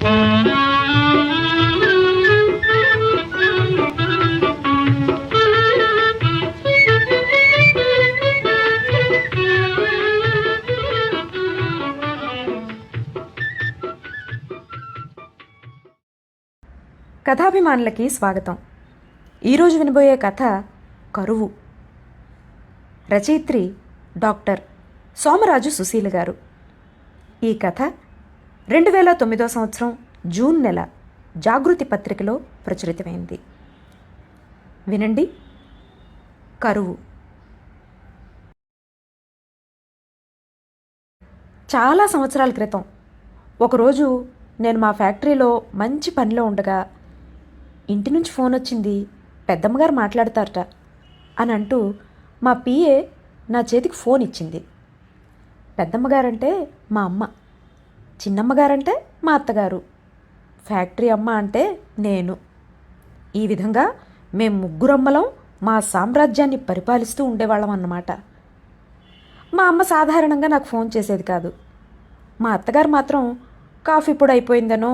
కథాభిమానులకి స్వాగతం. ఈరోజు వినబోయే కథ కరువు. రచయిత్రి డాక్టర్ సోమరాజు సుశీల గారు. ఈ కథ 2009 సంవత్సరం జూన్ నెల జాగృతి పత్రికలో ప్రచురితమైంది. వినండి. కరువు. చాలా సంవత్సరాల క్రితం ఒకరోజు నేను మా ఫ్యాక్టరీలో మంచి పనిలో ఉండగా ఇంటి నుంచి ఫోన్ వచ్చింది. పెద్దమ్మగారు మాట్లాడతారట అని అంటూ మా పిఏ నా చేతికి ఫోన్ ఇచ్చింది. పెద్దమ్మగారంటే మా అమ్మ, చిన్నమ్మగారంటే మా అత్తగారు, ఫ్యాక్టరీ అమ్మ అంటే నేను. ఈ విధంగా మేము ముగ్గురమ్మలం మా సామ్రాజ్యాన్ని పరిపాలిస్తూ ఉండేవాళ్ళం అన్నమాట. మా అమ్మ సాధారణంగా నాకు ఫోన్ చేసేది కాదు. మా అత్తగారు మాత్రం కాఫీ పొడి అయిపోయిందనో,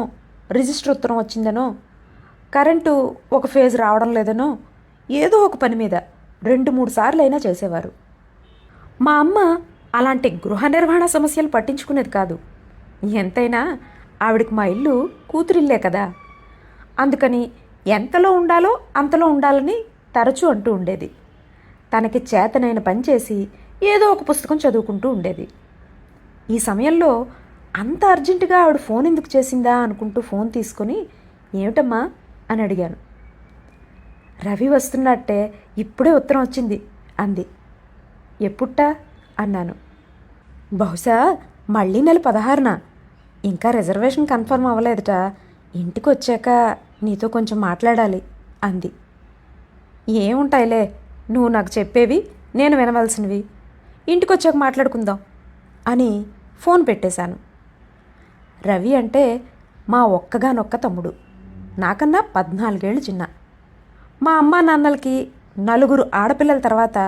రిజిస్టర్ ఉత్తరం వచ్చిందనో, కరెంటు ఒక ఫేజ్ రావడం లేదనో ఏదో ఒక పని మీద 2-3 సార్లు అయినా చేసేవారు. మా అమ్మ అలాంటి గృహ నిర్వహణ సమస్యలు పట్టించుకునేది కాదు. ఎంతైనా ఆవిడకి మా ఇల్లు కూతురిల్లే కదా, అందుకని ఎంతలో ఉండాలో అంతలో ఉండాలని తరచూ అంటూ ఉండేది. తనకి చేతనైన పని చేసి ఏదో ఒక పుస్తకం చదువుకుంటూ ఉండేది. ఈ సమయంలో అంత అర్జెంటుగా ఆవిడ ఫోన్ ఎందుకు చేసిందా అనుకుంటూ ఫోన్ తీసుకొని, ఏమిటమ్మా అని అడిగాను. రవి వస్తున్నట్టే ఇప్పుడే ఉత్తరం వచ్చింది అంది. ఎప్పుట్టా అన్నాను. బహుశా మళ్ళీ నెల 16న. ఇంకా రిజర్వేషన్ కన్ఫర్మ్ అవ్వలేదుట. ఇంటికి వచ్చాక నీతో కొంచెం మాట్లాడాలి అంది. ఏముంటాయిలే, నువ్వు నాకు చెప్పేవి నేను వినవలసినవి, ఇంటికి వచ్చాక మాట్లాడుకుందాం అని ఫోన్ పెట్టేశాను. రవి అంటే మా ఒక్కగానొక్క తమ్ముడు, నాకన్నా 14 ఏళ్ళు చిన్న. మా అమ్మా నాన్నలకి 4 ఆడపిల్లల తర్వాత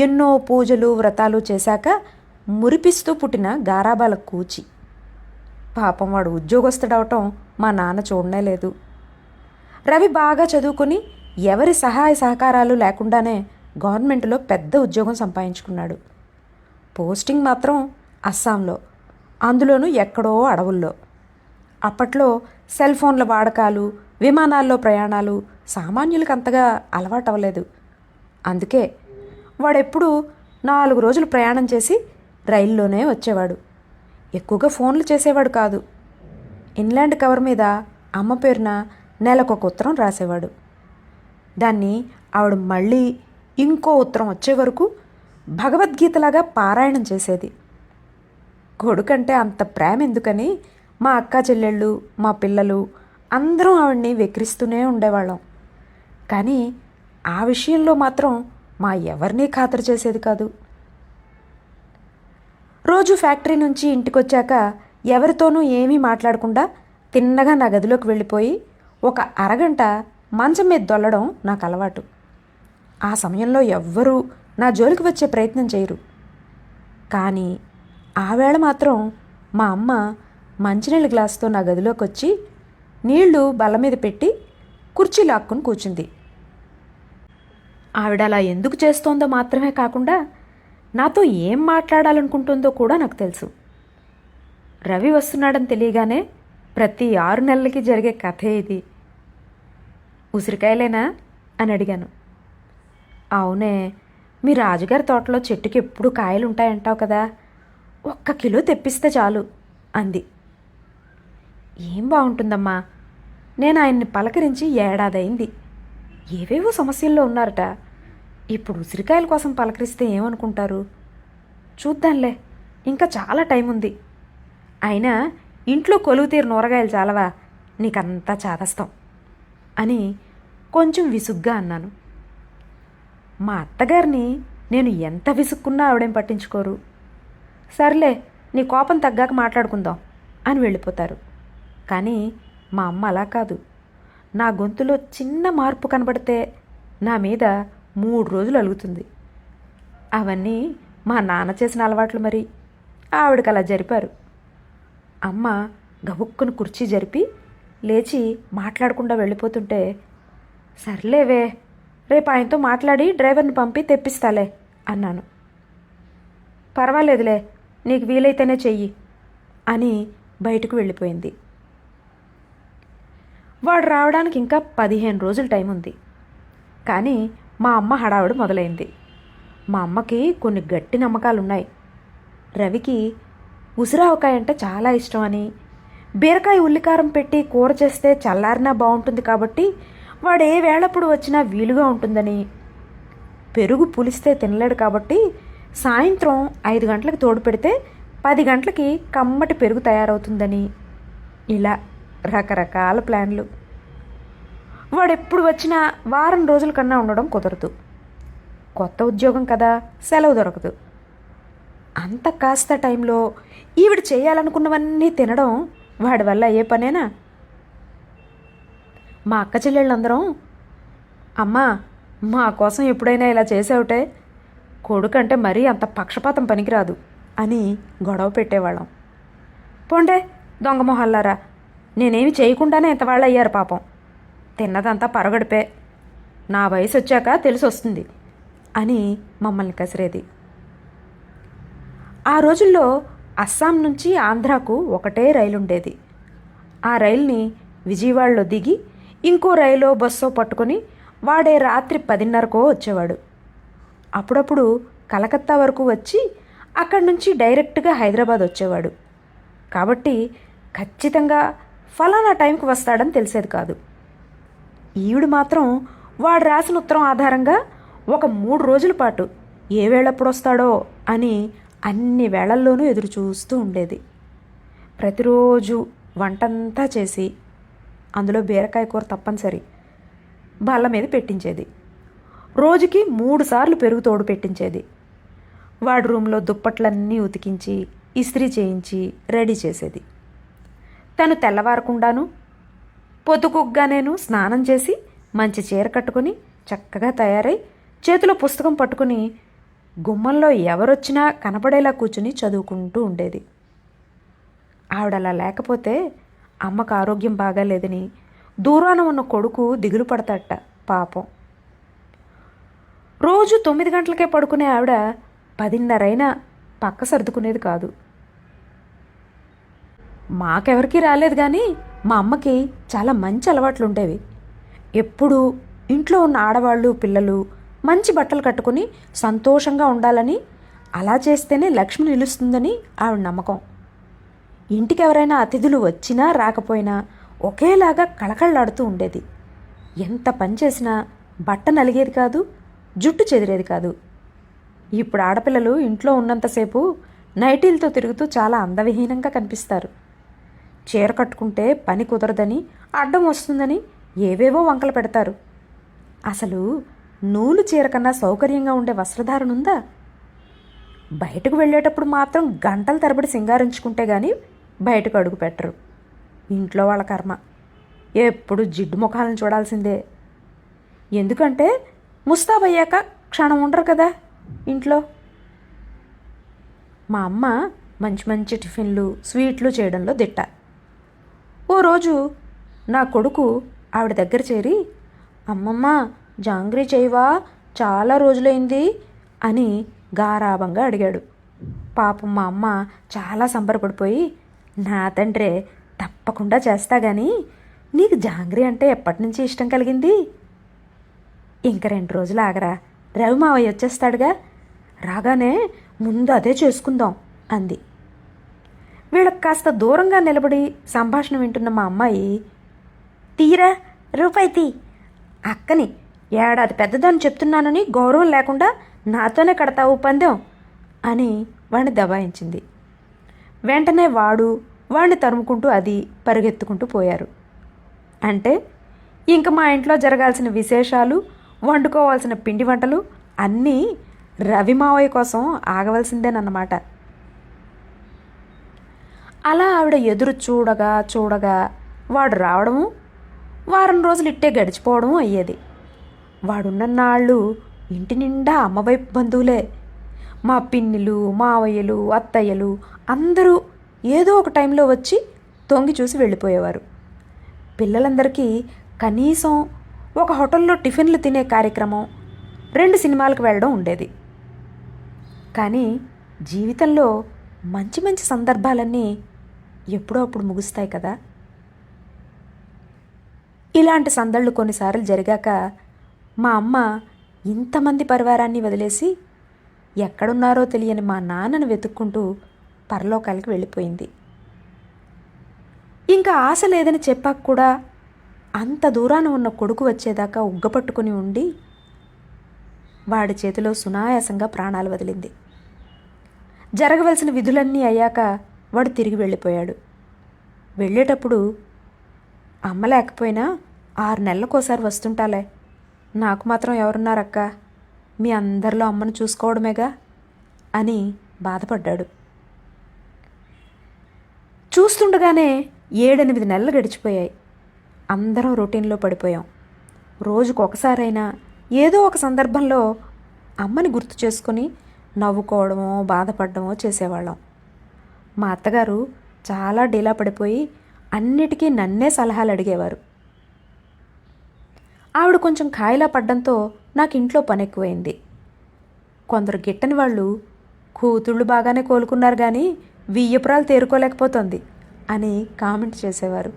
ఎన్నో పూజలు వ్రతాలు చేశాక మురిపిస్తూ పుట్టిన గారాబాల కూచి. పాపం వాడు ఉద్యోగస్తుడవటం మా నాన్న చూడనే లేదు. రవి బాగా చదువుకుని ఎవరి సహాయ సహకారాలు లేకుండానే గవర్నమెంట్లో పెద్ద ఉద్యోగం సంపాదించుకున్నాడు. పోస్టింగ్ మాత్రం అస్సాంలో, అందులోనూ ఎక్కడో అడవుల్లో. అప్పట్లో సెల్ ఫోన్ల వాడకాలు, విమానాల్లో ప్రయాణాలు సామాన్యులకు అంతగా అలవాటవ్వలేదు. అందుకే వాడెప్పుడూ 4 రోజులు ప్రయాణం చేసి రైల్లోనే వచ్చేవాడు. ఎక్కువగా ఫోన్లు చేసేవాడు కాదు. ఇన్లాండ్ కవర్ మీద అమ్మ పేరున నెలకొక ఉత్తరం రాసేవాడు. దాన్ని ఆవిడ మళ్ళీ ఇంకో ఉత్తరం వచ్చే వరకు భగవద్గీతలాగా పారాయణం చేసేది. కొడుకంటే అంత ప్రేమ ఎందుకని మా అక్క చెల్లెళ్ళు, మా పిల్లలు అందరం ఆవిడ్ని వెక్కిరిస్తూనే ఉండేవాళ్ళం. కానీ ఆ విషయంలో మాత్రం మా ఎవరినీ ఖాతరు చేసేది కాదు. రోజు ఫ్యాక్టరీ నుంచి ఇంటికొచ్చాక ఎవరితోనూ ఏమీ మాట్లాడకుండా తిన్నగా నా గదిలోకి వెళ్ళిపోయి ఒక అరగంట మంచం మీద దొల్లడం నాకు అలవాటు. ఆ సమయంలో ఎవ్వరూ నా జోలికి వచ్చే ప్రయత్నం చేయరు. కానీ ఆవేళ మాత్రం మా అమ్మ మంచినీళ్ళ గ్లాసుతో నా గదిలోకి వచ్చి నీళ్లు బల్ల మీద పెట్టి కుర్చీ లాక్కుని కూర్చుంది. ఆవిడ అలా ఎందుకు చేస్తోందో మాత్రమే కాకుండా నాతో ఏం మాట్లాడాలనుకుంటుందో కూడా నాకు తెలుసు. రవి వస్తున్నాడని తెలియగానే ప్రతి 6 నెలలకి జరిగే కథే ఇది. ఉసిరికాయలేనా అని అడిగాను. అవునే, మీ రాజుగారి తోటలో చెట్టుకి ఎప్పుడు కాయలు ఉంటాయంటావు కదా, 1 కిలో తెప్పిస్తే చాలు అంది. ఏం బాగుంటుందమ్మా, నేను ఆయన్ని పలకరించి 1 ఏడాదైంది. ఏవేవో సమస్యల్లో ఉన్నారట. ఇప్పుడు ఉసిరికాయల కోసం పలకరిస్తే ఏమనుకుంటారు? చూద్దాంలే, ఇంకా చాలా టైం ఉంది. అయినా ఇంట్లో కొలువు తీరు నూరగాయలు చాలవా, నీకంతా చాదస్తాం అని కొంచెం విసుగ్గా అన్నాను. మా అత్తగారిని నేను ఎంత విసుక్కున్నా ఆవిడేం పట్టించుకోరు. సర్లే, నీ కోపం తగ్గాక మాట్లాడుకుందాం అని వెళ్ళిపోతారు. కానీ మా అమ్మ అలా కాదు. నా గొంతులో చిన్న మార్పు కనబడితే నా మీద 3 రోజులు అలుగుతుంది. అవన్నీ మా నాన్న చేసిన అలవాట్లు మరి. ఆవిడకి అలా జరిపారు. అమ్మ గబుక్కును కుర్చీ జరిపి లేచి మాట్లాడకుండా వెళ్ళిపోతుంటే, సర్లేవే, రేపు ఆయనతో మాట్లాడి డ్రైవర్ని పంపి తెప్పిస్తాలే అన్నాను. పర్వాలేదులే, నీకు వీలైతేనే చెయ్యి అని బయటకు వెళ్ళిపోయింది. వాడు రావడానికి ఇంకా 15 రోజులు టైం ఉంది. కానీ మా అమ్మ హడావుడి మొదలైంది. మా అమ్మకి కొన్ని గట్టి నమ్మకాలున్నాయి. రవికి ఉసిరావకాయ అంటే చాలా ఇష్టం అని, బీరకాయ ఉల్లికారం పెట్టి కూర చేస్తే చల్లారినా బాగుంటుంది కాబట్టి వాడు ఏ వేళప్పుడు వచ్చినా వీలుగా ఉంటుందని, పెరుగు పులిస్తే తినలేడు కాబట్టి సాయంత్రం 5 గంటలకు తోడు పెడితే 10 గంటలకి కమ్మటి పెరుగు తయారవుతుందని, ఇలా రకరకాల ప్లాన్లు. వాడెప్పుడు వచ్చినా వారం రోజుల కన్నా ఉండడం కుదరదు. కొత్త ఉద్యోగం కదా, సెలవు దొరకదు. అంత కాస్త టైంలో ఈవిడ చేయాలనుకున్నవన్నీ తినడం వాడి వల్ల అయ్యే పనేనా? మా అక్క చెల్లెళ్ళందరం, అమ్మా మా కోసం ఎప్పుడైనా ఇలా చేసావుటే, కొడుకంటే మరీ అంత పక్షపాతం పనికిరాదు అని గొడవ పెట్టేవాళ్ళం. పోండే దొంగ మొహల్లారా, నేనేమి చేయకుండానే ఇంతవాళ్ళు అయ్యారు పాపం. తిన్నదంతా పరగడిపే, నా వయసు వచ్చాక తెలిసి వస్తుంది అని మమ్మల్ని కసిరేది. ఆ రోజుల్లో అస్సాం నుంచి ఆంధ్రాకు ఒకటే రైలు ఉండేది. ఆ రైలుని విజయవాడలో దిగి ఇంకో రైలో బస్సో పట్టుకొని వాడే రాత్రి 10:30కో వచ్చేవాడు. అప్పుడప్పుడు కలకత్తా వరకు వచ్చి అక్కడి నుంచి డైరెక్ట్గా హైదరాబాద్ వచ్చేవాడు. కాబట్టి ఖచ్చితంగా ఫలానా టైంకి వస్తాడని తెలిసేది కాదు. ఈవిడ మాత్రం వాడు రాసిన ఉత్తరం ఆధారంగా ఒక 3 రోజుల పాటు ఏ వేళప్పుడు వస్తాడో అని అన్ని వేళల్లోనూ ఎదురు చూస్తూ ఉండేది. ప్రతిరోజు వంటంతా చేసి, అందులో బీరకాయ కూర తప్పనిసరి, బల్ల మీద పెట్టించేది. రోజుకి 3 సార్లు పెరుగు తోడు పెట్టించేది. వాడి రూమ్లో దుప్పట్లన్నీ ఉతికించి ఇస్త్రీ చేయించి రెడీ చేసేది. తను తెల్లవారకుండాను పొద్దుకుగ్గానేను స్నానం చేసి మంచి చీర కట్టుకుని చక్కగా తయారై చేతిలో పుస్తకం పట్టుకుని గుమ్మంలో ఎవరొచ్చినా కనపడేలా కూర్చుని చదువుకుంటూ ఉండేది. ఆవిడలా లేకపోతే అమ్మకు ఆరోగ్యం బాగాలేదని దూరాన ఉన్న కొడుకు దిగులు పడతాట పాపం. రోజు 9 గంటలకే పడుకునే ఆవిడ 10:30 అయినా పక్క సర్దుకునేది కాదు. మాకెవరికి రాలేదు కానీ మా అమ్మకి చాలా మంచి అలవాట్లు ఉండేవి. ఎప్పుడూ ఇంట్లో ఉన్న ఆడవాళ్ళు పిల్లలు మంచి బట్టలు కట్టుకుని సంతోషంగా ఉండాలని, అలా చేస్తేనే లక్ష్మి నిలుస్తుందని ఆవిడ నమ్మకం. ఇంటికి ఎవరైనా అతిథులు వచ్చినా రాకపోయినా ఒకేలాగా కళకళలాడుతూ ఉండేది. ఎంత పని చేసినా బట్ట నలిగేది కాదు, జుట్టు చెదిరేది కాదు. ఇప్పుడు ఆడపిల్లలు ఇంట్లో ఉన్నంతసేపు నైటీలతో తిరుగుతూ చాలా అందవిహీనంగా కనిపిస్తారు. చీర కట్టుకుంటే పని కుదరదని, అడ్డం వస్తుందని ఏవేవో వంకలు పెడతారు. అసలు నూలు చీర కన్నా సౌకర్యంగా ఉండే వస్త్రధారణ ఉందా? బయటకు వెళ్ళేటప్పుడు మాత్రం గంటల తరబడి సింగారించుకుంటే కానీ బయటకు అడుగు పెట్టరు. ఇంట్లో వాళ్ళ కర్మ, ఎప్పుడు జిడ్డు ముఖాలను చూడాల్సిందే. ఎందుకంటే ముస్తాబయ్యాక క్షణం ఉండరు కదా ఇంట్లో. మా అమ్మ మంచి మంచి టిఫిన్లు స్వీట్లు చేయడంలో దిట్ట. ఓ రోజు నా కొడుకు ఆవిడ దగ్గర చేరి, అమ్మమ్మ జాంగ్రీ చేయవా, చాలా రోజులైంది అని గారాబంగా అడిగాడు. పాపం మా అమ్మ చాలా సంబరపడిపోయి, నా తండ్రే తప్పకుండా చేస్తా కానీ నీకు జాంగ్రీ అంటే ఎప్పటి నుంచి ఇష్టం కలిగింది? ఇంక 2 రోజులు ఆగరా, రవి మావయ్య వచ్చేస్తాడుగా, రాగానే ముందు అదే చేసుకుందాం అంది. వీళ్ళకి కాస్త దూరంగా నిలబడి సంభాషణ వింటున్న మా అమ్మాయి, తీరా రూపాయి తీ, అక్కని ఏడాది పెద్దదాన్ని చెప్తున్నానని గౌరవం లేకుండా నాతోనే కడతావు పందెం అని వాడిని దబాయించింది. వెంటనే వాడిని తరుముకుంటూ అది పరిగెత్తుకుంటూ పోయారు. అంటే ఇంక మా ఇంట్లో జరగాల్సిన విశేషాలు, వండుకోవాల్సిన పిండి వంటలు అన్నీ రవి మావయ్య కోసం ఆగవలసిందేనన్నమాట. అలా ఆవిడ ఎదురు చూడగా వాడు రావడము, వారం రోజులు ఇట్టే గడిచిపోవడము అయ్యేది. వాడున్నన్నాళ్ళు ఇంటి నిండా అమ్మవైపు బంధువులే. మా పిన్నిలు, మావయ్యలు, అత్తయ్యలు అందరూ ఏదో ఒక టైంలో వచ్చి తొంగి చూసి వెళ్ళిపోయేవారు. పిల్లలందరికీ కనీసం ఒక హోటల్లో టిఫిన్లు తినే కార్యక్రమం, 2 సినిమాలకు వెళ్ళడం ఉండేది. కానీ జీవితంలో మంచి మంచి సందర్భాలన్నీ ఎప్పుడో అప్పుడు ముగుస్తాయి కదా. ఇలాంటి సందళ్ళు కొన్నిసార్లు జరిగాక మా అమ్మ ఇంతమంది పరివారాన్ని వదిలేసి ఎక్కడున్నారో తెలియని మా నాన్నను వెతుక్కుంటూ పరలోకాలకి వెళ్ళిపోయింది. ఇంకా ఆశ లేదని చెప్పాక కూడా అంత దూరాన ఉన్న కొడుకు వచ్చేదాకా ఉగ్గపట్టుకుని ఉండి వాడి చేతిలో సునాయాసంగా ప్రాణాలు వదిలింది. జరగవలసిన విధులన్నీ అయ్యాక వాడు తిరిగి వెళ్ళిపోయాడు. వెళ్ళేటప్పుడు అమ్మ లేకపోయినా 6 నెలలకోసారి వస్తుంటాలే, నాకు మాత్రం ఎవరున్నారక్క, మీ అందరిలో అమ్మను చూసుకోవడమేగా అని బాధపడ్డాడు. చూస్తుండగానే 7-8 నెలలు గడిచిపోయాయి. అందరం రొటీన్లో పడిపోయాం. రోజుకు ఒకసారైనా ఏదో ఒక సందర్భంలో అమ్మని గుర్తు చేసుకుని నవ్వుకోవడమో బాధపడమో చేసేవాళ్ళం. మా అత్తగారు చాలా డీలా పడిపోయి అన్నిటికీ నన్నే సలహాలు అడిగేవారు. ఆవిడ కొంచెం ఖాయిలా పడ్డంతో నాకు ఇంట్లో పని ఎక్కువైంది. కొందరు గిట్టని వాళ్ళు కూతుళ్ళు బాగానే కోలుకున్నారు కానీ వియ్యపురాలు తేరుకోలేకపోతుంది అని కామెంట్ చేసేవారు.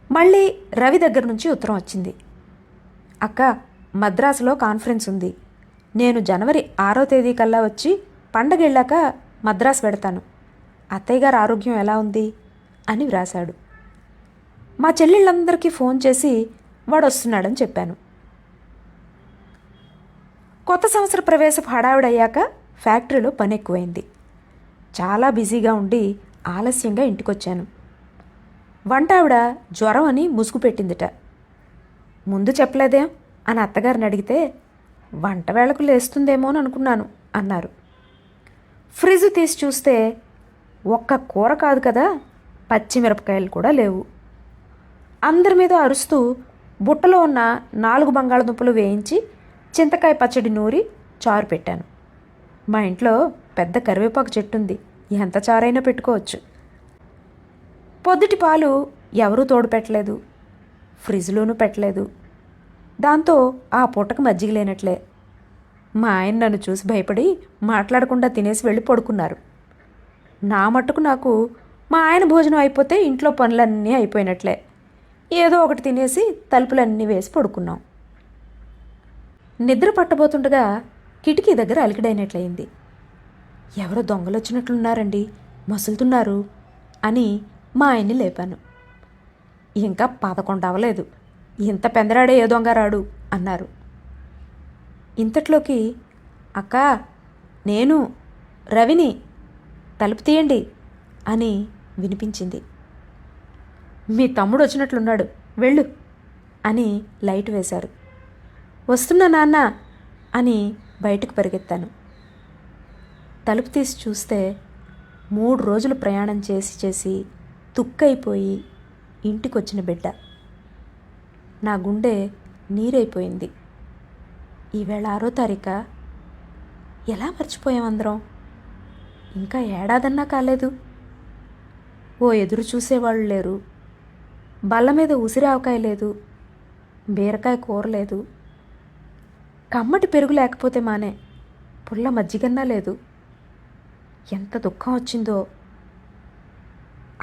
మళ్ళీ రవి దగ్గర నుంచి ఉత్తరం వచ్చింది. అక్క, మద్రాసులో కాన్ఫరెన్స్ ఉంది, నేను జనవరి 6వ తేదీ కల్లా వచ్చి పండగ వెళ్ళాక మద్రాసు వెడతాను, అత్తయ్య గారి ఆరోగ్యం ఎలా ఉంది అని వ్రాశాడు. మా చెల్లెళ్ళందరికీ ఫోన్ చేసి వాడు వస్తున్నాడని చెప్పాను. కొత్త సంవత్సర ప్రవేశపు హడావిడయ్యాక ఫ్యాక్టరీలో పని ఎక్కువైంది. చాలా బిజీగా ఉండి ఆలస్యంగా ఇంటికొచ్చాను. వంట ఆవిడ జ్వరం అని ముసుగు పెట్టిందిట. ముందు చెప్పలేదేం అని అత్తగారిని అడిగితే వంట వేళకు లేస్తుందేమో అని అనుకున్నాను అన్నారు. ఫ్రిడ్జ్ తీసి చూస్తే ఒక్క కూర కాదు కదా, పచ్చిమిరపకాయలు కూడా లేవు. అందరి మీద అరుస్తూ బుట్టలో ఉన్న 4 బంగాళదుంపలు వేయించి చింతకాయ పచ్చడి నూరి చారు పెట్టాను. మా ఇంట్లో పెద్ద కరివేపాకు చెట్టు ఉంది, ఎంత చారైనా పెట్టుకోవచ్చు. పొద్దుటి పాలు ఎవరూ తోడు పెట్టలేదు, ఫ్రిడ్జ్లోనూ పెట్టలేదు. దాంతో ఆ పూటకు మజ్జిగ లేనట్లే. మా ఆయన నన్ను చూసి భయపడి మాట్లాడకుండా తినేసి వెళ్ళి పడుకున్నారు. నా మట్టుకు నాకు మా ఆయన భోజనం అయిపోతే ఇంట్లో పనులన్నీ అయిపోయినట్లే. ఏదో ఒకటి తినేసి తలుపులన్నీ వేసి పడుకున్నాం. నిద్ర పట్టబోతుండగా కిటికీ దగ్గర అలికిడైనట్లయింది. ఎవరో దొంగలు వచ్చినట్లున్నారండి, మసులుతున్నారు అని మా ఆయన్ని లేపాను. ఇంకా 11 అవ్వలేదు, ఇంత పెందరాడే ఏ దొంగ రాడు అన్నారు. ఇంతట్లోకి అక్క, నేను రవిని, తలుపు తీయండి అని వినిపించింది. మీ తమ్ముడు వచ్చినట్లున్నాడు, వెళ్ళు అని లైట్ వేశారు. వస్తున్నా నాన్న అని బయటకు పరిగెత్తాను. తలుపు తీసి చూస్తే 3 రోజులు ప్రయాణం చేసి తుక్కైపోయి ఇంటికొచ్చిన బిడ్డ. నా గుండె నీరైపోయింది. ఈవేళ 6వ తారీఖా? ఎలా మర్చిపోయాం అందరం? ఇంకా ఏడాదన్నా కాలేదు. ఓ ఎదురు చూసేవాళ్ళు లేరు, బల్ల మీద ఉసిరావకాయ లేదు, బీరకాయ కూర లేదు, కమ్మటి పెరుగు లేకపోతే మానే పుల్ల మజ్జిగన్నా లేదు. ఎంత దుఃఖం వచ్చిందో.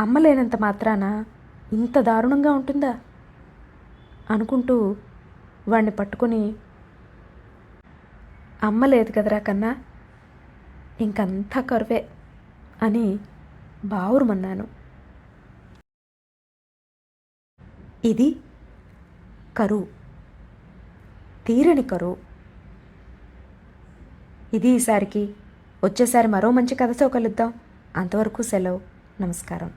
అమ్మ లేనంత మాత్రాన ఇంత దారుణంగా ఉంటుందా అనుకుంటూ వాణ్ణి పట్టుకొని, అమ్మ లేదు కదరా కన్నా, ఇంకంతా కరువే అని బావురుమన్నాను. ఇది కరువు, తీరని కరువు. ఇది ఈసారికి. వచ్చేసారి మరో మంచి కథతో కలుద్దాం. అంతవరకు సెలవు. నమస్కారం.